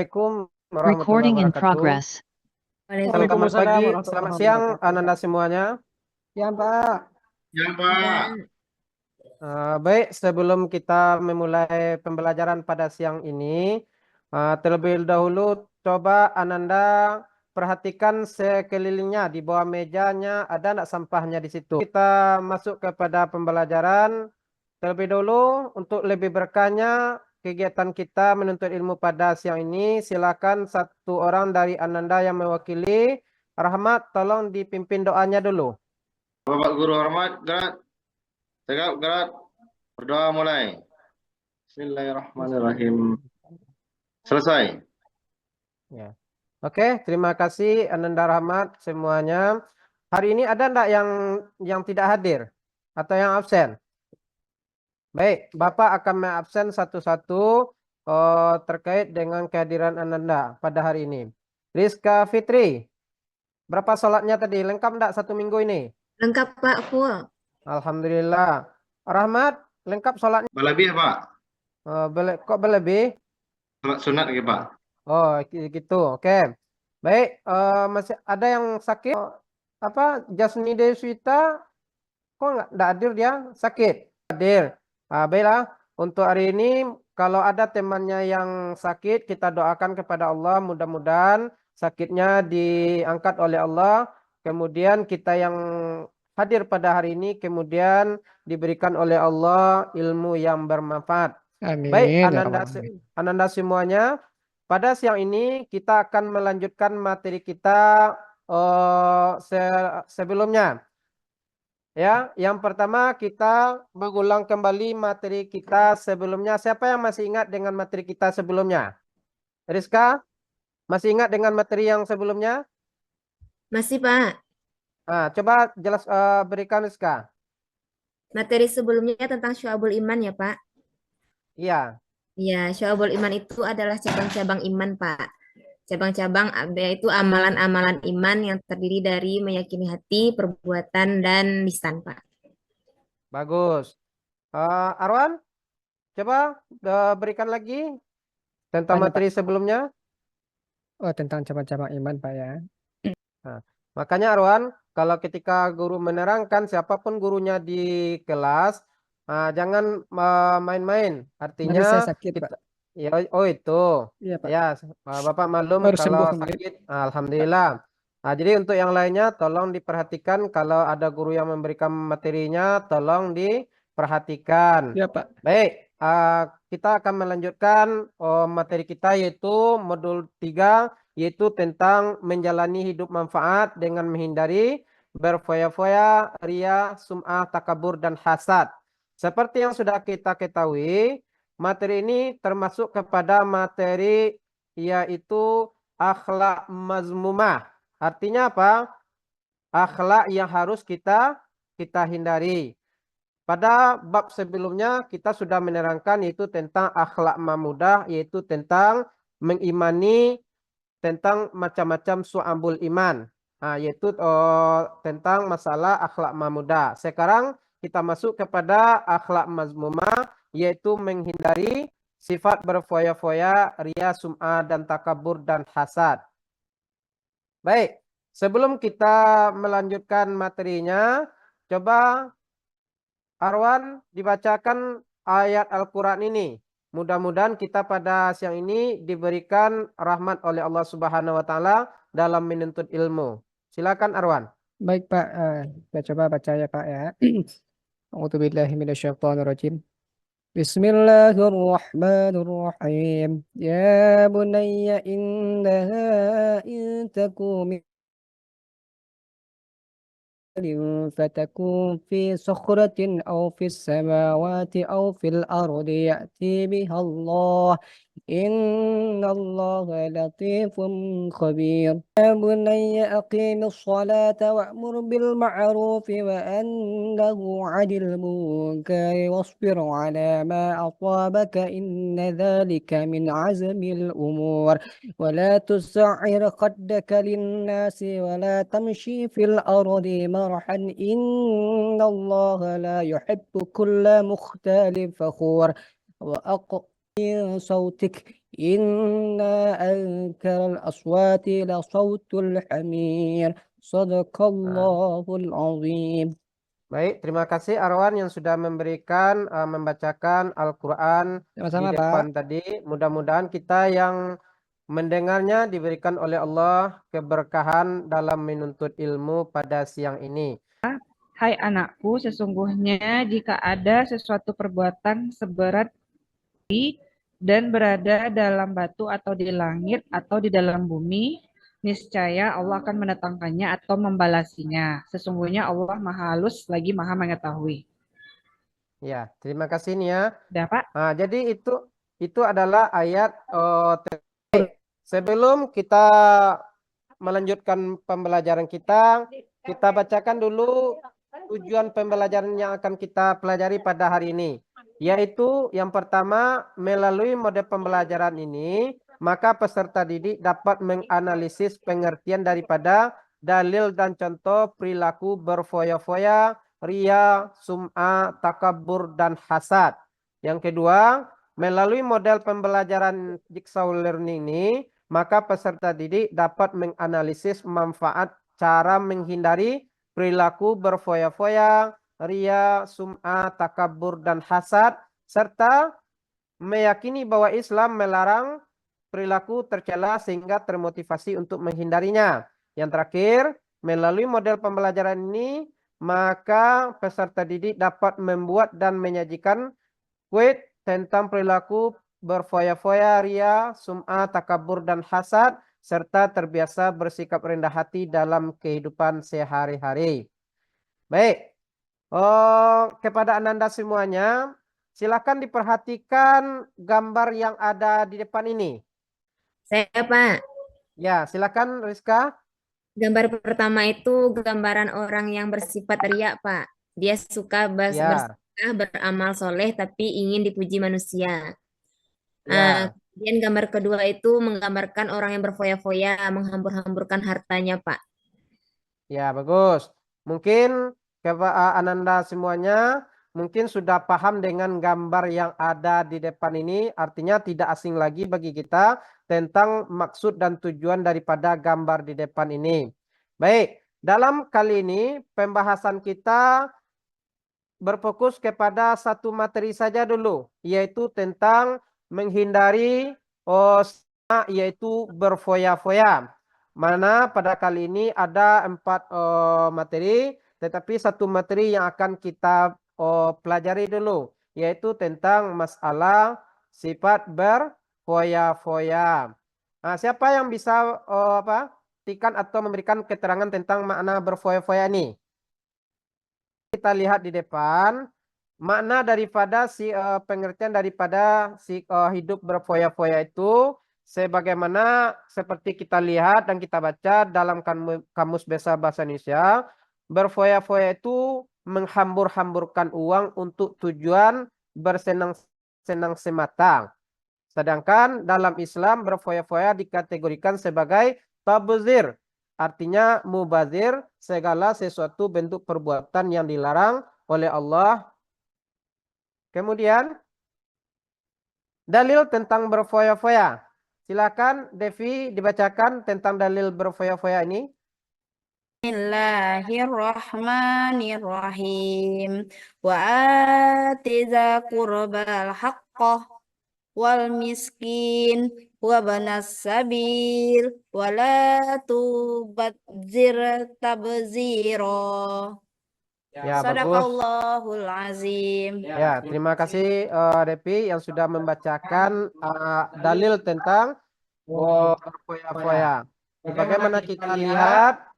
Assalamualaikum warahmatullahi Recording in wabarakatuh. progress. Selamat Waalaikumsalam pagi, warahmatullahi selamat siang, wabarakatuh. Ananda semuanya. Ya, Pak. Ya, Pak. Baik, sebelum kita memulai pembelajaran pada siang ini, terlebih dahulu coba Ananda perhatikan sekelilingnya di bawah mejanya ada enggak sampahnya di situ. Kita masuk kepada pembelajaran. Terlebih dahulu untuk lebih berkahnya kegiatan kita menuntut ilmu pada siang ini, silakan satu orang dari Ananda yang mewakili. Rahmat, tolong dipimpin doanya dulu. Bapak Guru hormat, gerak. Tegap, gerak. Berdoa mulai. Bismillahirrahmanirrahim. Selesai. Ya. Oke, terima kasih Ananda Rahmat semuanya. Hari ini ada enggak yang tidak hadir atau yang absen? Baik, Bapak akan mengabsen satu-satu terkait dengan kehadiran Ananda pada hari ini. Rizka Fitri, berapa sholatnya tadi? Lengkap enggak satu minggu ini? Lengkap Pak, full. Alhamdulillah. Rahmat, lengkap sholatnya? Berlebih ya, Pak? Kok berlebih? Sholat sunat ya, Pak? Oh, gitu. Oke. Baik, masih ada yang sakit? Apa? Jasni Deswita, kok enggak hadir dia? Sakit? Hadir. Baiklah, untuk hari ini kalau ada temannya yang sakit, kita doakan kepada Allah, mudah-mudahan sakitnya diangkat oleh Allah. Kemudian kita yang hadir pada hari ini, kemudian diberikan oleh Allah ilmu yang bermanfaat. Amin. Baik, Ya Rabbal Alamin. Ananda semuanya, pada siang ini kita akan melanjutkan materi kita sebelumnya. Ya, yang pertama kita mengulang kembali materi kita sebelumnya. Siapa yang masih ingat dengan materi kita sebelumnya? Rizka, masih ingat dengan materi yang sebelumnya? Masih Pak. Coba jelas berikan Rizka. Materi sebelumnya tentang Syu'abul Iman ya Pak. Iya. Ya, Syu'abul Iman itu adalah cabang-cabang iman Pak. Cabang-cabang yaitu amalan-amalan iman yang terdiri dari meyakini hati, perbuatan, dan lisan Pak. Bagus. Arwan, coba berikan lagi tentang Apanya, Pak? materi sebelumnya. Oh, tentang cabang-cabang iman, Pak ya. Nah, makanya Arwan, kalau ketika guru menerangkan siapapun gurunya di kelas, jangan main-main. Nanti Artinya saya sakit, Pak. kita, ya, oh itu, Iya, Pak. ya Bapak maklum Baru sembuh kalau kemarin. sakit, Alhamdulillah. Jadi untuk yang lainnya tolong diperhatikan kalau ada guru yang memberikan materinya, tolong diperhatikan. Iya, Pak. Baik, kita akan melanjutkan materi kita yaitu modul 3, yaitu tentang menjalani hidup manfaat dengan menghindari berfoya-foya, ria, sum'ah, takabur, dan hasad. Seperti yang sudah kita ketahui, materi ini termasuk kepada materi yaitu akhlak mazmumah. Artinya apa? Akhlak yang harus kita hindari. Pada bab sebelumnya kita sudah menerangkan yaitu tentang akhlak mamudah, yaitu tentang mengimani tentang macam-macam su'ambul iman, yaitu tentang masalah akhlak mamudah. Sekarang kita masuk kepada akhlak mazmumah, yaitu menghindari sifat berfoya-foya, ria, sum'ah, dan takabur dan hasad. Baik, sebelum kita melanjutkan materinya, coba Arwan dibacakan ayat Al-Quran ini. Mudah-mudahan kita pada siang ini diberikan rahmat oleh Allah Subhanahu wa taala dalam menuntut ilmu. Silakan Arwan. Baik, Pak. Saya coba baca ya, Pak ya. A'udzubillahi minasyaitonirrajim. Bismillahirrahmanirrahim. Ya bunayya innaha in takum فتكون في صخرة أو في السماوات أو في الأرض يأتي بها الله إن الله لطيف خبير يا بني أقيم الصلاة وأمر بالمعروف وأنه عن المنكر واصبر على ما أصابك إن ذلك من عزم الأمور ولا تسعر خدك للناس ولا تمشي في الأرض مرحا إن الله لا يحب كل مختال فخور وأقم صوتك Inna ankaral aswati la sautul hamir. Sadaqallahul azim. Baik, terima kasih Arwan yang sudah memberikan membacakan Al-Quran di Sama-sama, Pak. depan tadi. Mudah-mudahan kita yang mendengarnya diberikan oleh Allah keberkahan dalam menuntut ilmu pada siang ini. Hai anakku, sesungguhnya jika ada sesuatu perbuatan seberat dan berada dalam batu atau di langit atau di dalam bumi, niscaya Allah akan mendatangkannya atau membalasinya. Sesungguhnya Allah Maha Halus lagi Maha Mengetahui. Ya, terima kasih Nia. Udah, Pak? Nah, jadi itu adalah ayat sebelum kita melanjutkan pembelajaran kita bacakan dulu tujuan pembelajaran yang akan kita pelajari pada hari ini. Yaitu yang pertama, melalui mode pembelajaran ini, maka peserta didik dapat menganalisis pengertian daripada dalil dan contoh perilaku berfoya-foya, ria, sum'ah, takabur, dan hasad. Yang kedua, melalui model pembelajaran jigsaw learning ini, maka peserta didik dapat menganalisis manfaat cara menghindari perilaku berfoya-foya, ria, sum'ah, takabur, dan hasad, serta meyakini bahwa Islam melarang perilaku tercela sehingga termotivasi untuk menghindarinya. Yang terakhir, melalui model pembelajaran ini, maka peserta didik dapat membuat dan menyajikan kuis tentang perilaku berfoya-foya, ria, sum'ah, takabur, dan hasad, serta terbiasa bersikap rendah hati dalam kehidupan sehari-hari. Baik, kepada Ananda semuanya, silakan diperhatikan gambar yang ada di depan ini. Saya, Pak. Ya, silakan Rizka. Gambar pertama itu gambaran orang yang bersifat riya, Pak. Dia suka Ya, beramal soleh tapi ingin dipuji manusia. ya, Kemudian gambar kedua itu menggambarkan orang yang berfoya-foya, menghambur-hamburkan hartanya, Pak. ya, bagus. Mungkin Ananda semuanya mungkin sudah paham dengan gambar yang ada di depan ini. Artinya tidak asing lagi bagi kita tentang maksud dan tujuan daripada gambar di depan ini. Baik, dalam kali ini pembahasan kita berfokus kepada satu materi saja dulu, yaitu tentang menghindari yaitu berfoya-foya. Mana pada kali ini ada 4 materi, tetapi satu materi yang akan kita pelajari dulu, yaitu tentang masalah sifat berfoya-foya. Nah, siapa yang bisa atau memberikan keterangan tentang makna berfoya-foya ini? Kita lihat di depan makna daripada pengertian daripada hidup berfoya-foya itu sebagaimana seperti kita lihat dan kita baca dalam kamus besar bahasa Indonesia. Berfoya-foya itu menghambur-hamburkan uang untuk tujuan bersenang-senang semata. Sedangkan dalam Islam berfoya-foya dikategorikan sebagai tabzir. Artinya mubazir, segala sesuatu bentuk perbuatan yang dilarang oleh Allah. Kemudian, dalil tentang berfoya-foya. Silakan Devi dibacakan tentang dalil berfoya-foya ini. Bismillahirrahmanirrahim. Wa atiza qurbal haqqah wal miskin wa banas sabil wa la tubadzir tabzira. Ya, bagus. Sadaqallahul azim. Ya, terima kasih Devi yang sudah membacakan dalil tentang berfoya-foya. Bagaimana kita lihat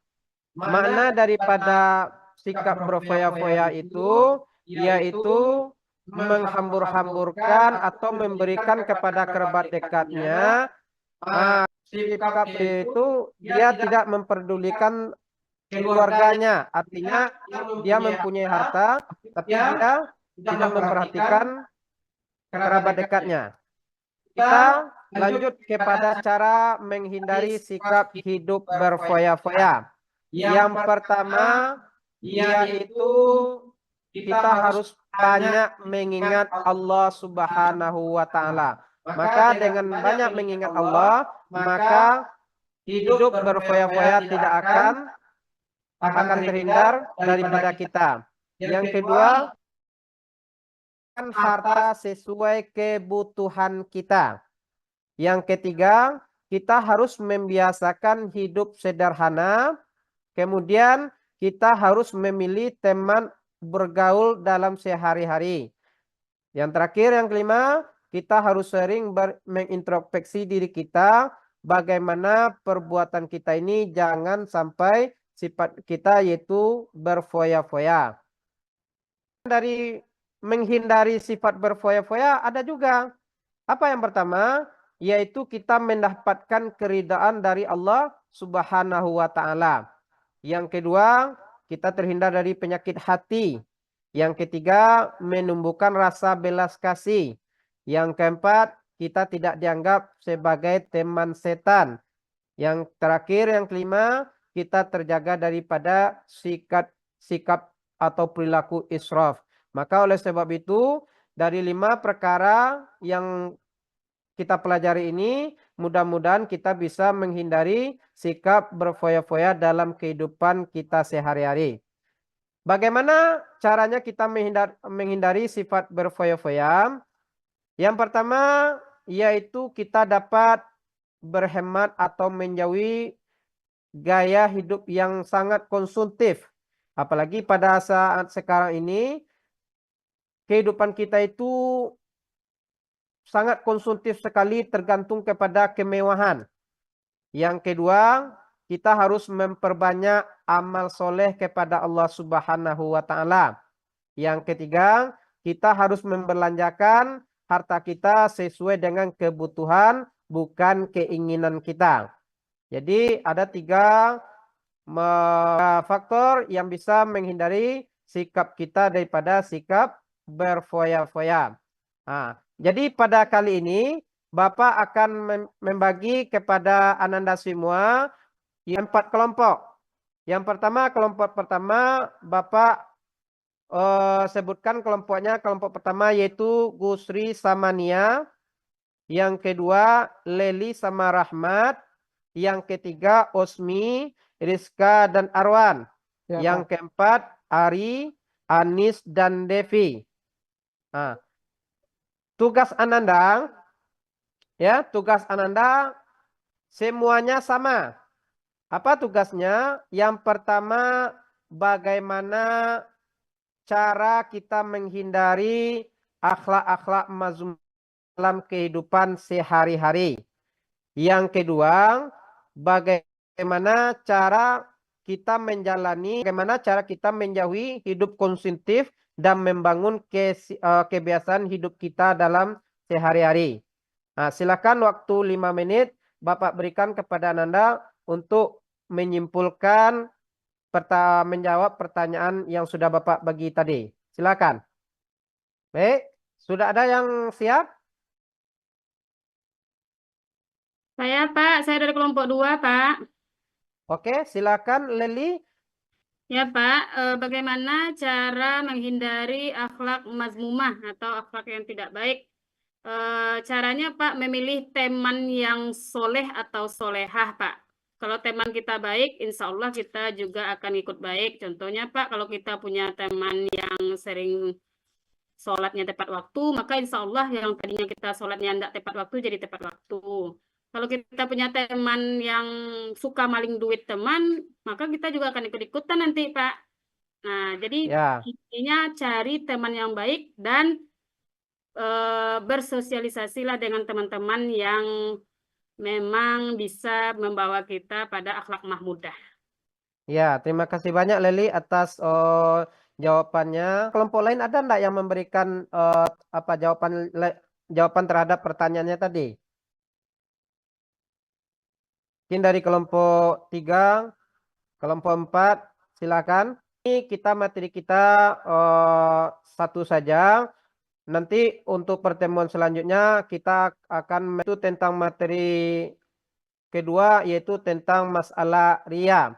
makna daripada sikap berfoya-foya itu, yaitu menghambur-hamburkan atau memberikan kepada kerabat dekatnya. Sikap itu dia tidak memperdulikan keluarganya, artinya dia mempunyai harta tapi dia tidak memperhatikan kerabat dekatnya. Kita lanjut kepada cara menghindari sikap hidup berfoya-foya. Yang pertama yaitu kita harus banyak mengingat Allah Subhanahu wa Ta'ala. Maka dengan banyak mengingat Allah, maka hidup berfoya-foya tidak akan terhindar daripada kita. Yang kedua, harta sesuai kebutuhan kita. Yang ketiga, kita harus membiasakan hidup sederhana. Kemudian kita harus memilih teman bergaul dalam sehari-hari. Yang terakhir, yang kelima, kita harus sering mengintrospeksi diri kita. Bagaimana perbuatan kita ini jangan sampai sifat kita yaitu berfoya-foya. Dari menghindari sifat berfoya-foya ada juga. Apa yang pertama? Yaitu kita mendapatkan keridaan dari Allah Subhanahu wa Ta'ala. Yang kedua, kita terhindar dari penyakit hati. Yang ketiga, menumbuhkan rasa belas kasih. Yang keempat, kita tidak dianggap sebagai teman setan. Yang terakhir, yang kelima, kita terjaga daripada sikap atau perilaku israf. Maka oleh sebab itu, dari 5 perkara yang kita pelajari ini, mudah-mudahan kita bisa menghindari sikap berfoya-foya dalam kehidupan kita sehari-hari. Bagaimana caranya kita menghindari sifat berfoya-foya? Yang pertama, yaitu kita dapat berhemat atau menjauhi gaya hidup yang sangat konsumtif. Apalagi pada saat sekarang ini, kehidupan kita itu sangat konsumtif sekali, tergantung kepada kemewahan. Yang kedua, kita harus memperbanyak amal soleh kepada Allah Subhanahu wa Ta'ala. Yang ketiga, kita harus membelanjakan harta kita sesuai dengan kebutuhan, bukan keinginan kita. Jadi ada 3 faktor yang bisa menghindari sikap kita daripada sikap berfoya-foya. Nah, jadi pada kali ini Bapak akan membagi kepada Ananda semua 4 kelompok. Yang pertama, kelompok pertama Bapak sebutkan kelompoknya. Kelompok pertama yaitu Gusri sama Nia. Yang kedua Leli sama Rahmat. Yang ketiga Osmi, Rizka dan Arwan. Ya, Yang Pak. keempat Ari, Anis dan Devi. Nah, tugas Ananda, ya, tugas Ananda semuanya sama. Apa tugasnya? Yang pertama, bagaimana cara kita menghindari akhlak-akhlak mazmum dalam kehidupan sehari-hari. Yang kedua, bagaimana cara kita menjauhi hidup konsumtif dan membangun kebiasaan hidup kita dalam sehari-hari. Nah, silakan waktu 5 menit Bapak berikan kepada Ananda untuk menyimpulkan menjawab pertanyaan yang sudah Bapak bagi tadi. Silakan. Baik, sudah ada yang siap? Saya, Pak. Saya dari kelompok 2, Pak. Oke, silakan Leli. Ya, Pak. Bagaimana cara menghindari akhlak mazmumah atau akhlak yang tidak baik? Caranya, Pak, memilih teman yang soleh atau solehah, Pak. Kalau teman kita baik, insya Allah kita juga akan ikut baik. Contohnya, Pak, kalau kita punya teman yang sering sholatnya tepat waktu, maka insya Allah yang tadinya kita sholatnya tidak tepat waktu, jadi tepat waktu. Kalau kita punya teman yang suka maling duit teman, maka kita juga akan ikut-ikutan nanti, Pak. Nah, jadi Ya, intinya cari teman yang baik dan bersosialisasilah dengan teman-teman yang memang bisa membawa kita pada akhlak mahmudah. ya, terima kasih banyak Leli atas jawabannya. Kelompok lain ada enggak yang memberikan jawaban terhadap pertanyaannya tadi? Mungkin dari kelompok 3, kelompok 4, silakan. Ini materi kita satu saja. Nanti untuk pertemuan selanjutnya kita akan itu tentang materi kedua, yaitu tentang masalah riya.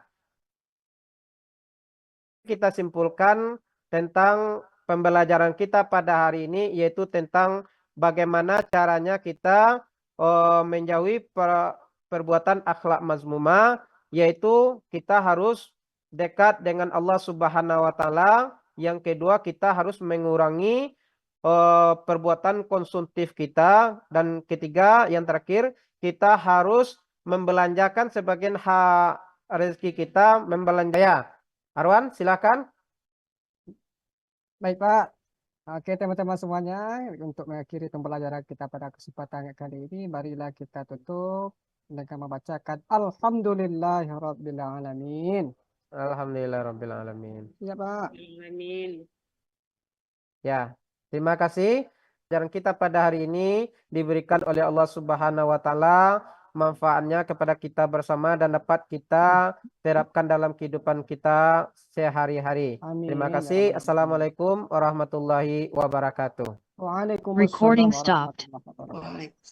Kita simpulkan tentang pembelajaran kita pada hari ini, yaitu tentang bagaimana caranya kita menjauhi perbuatan akhlak mazmumah, yaitu kita harus dekat dengan Allah Subhanahu wa taala. Yang kedua, kita harus mengurangi perbuatan konsumtif kita, dan ketiga, yang terakhir, kita harus membelanjakan sebagian hak rezeki kita membelanjanya. Arwan, silakan. Baik Pak. Oke teman-teman semuanya, untuk mengakhiri pembelajaran kita pada kesempatan kali ini, marilah kita tutup dengan membacakan Alhamdulillahirabbil alamin. Alhamdulillahirabbil alamin. Ya Pak. Amin. Ya, terima kasih. Pelajaran kita pada hari ini diberikan oleh Allah Subhanahu wa taala, manfaatnya kepada kita bersama dan dapat kita terapkan dalam kehidupan kita sehari-hari. Amin. Terima Ya kasih. Rabbal Assalamualaikum warahmatullahi wabarakatuh. Waalaikumsalam Recording stopped. warahmatullahi wabarakatuh.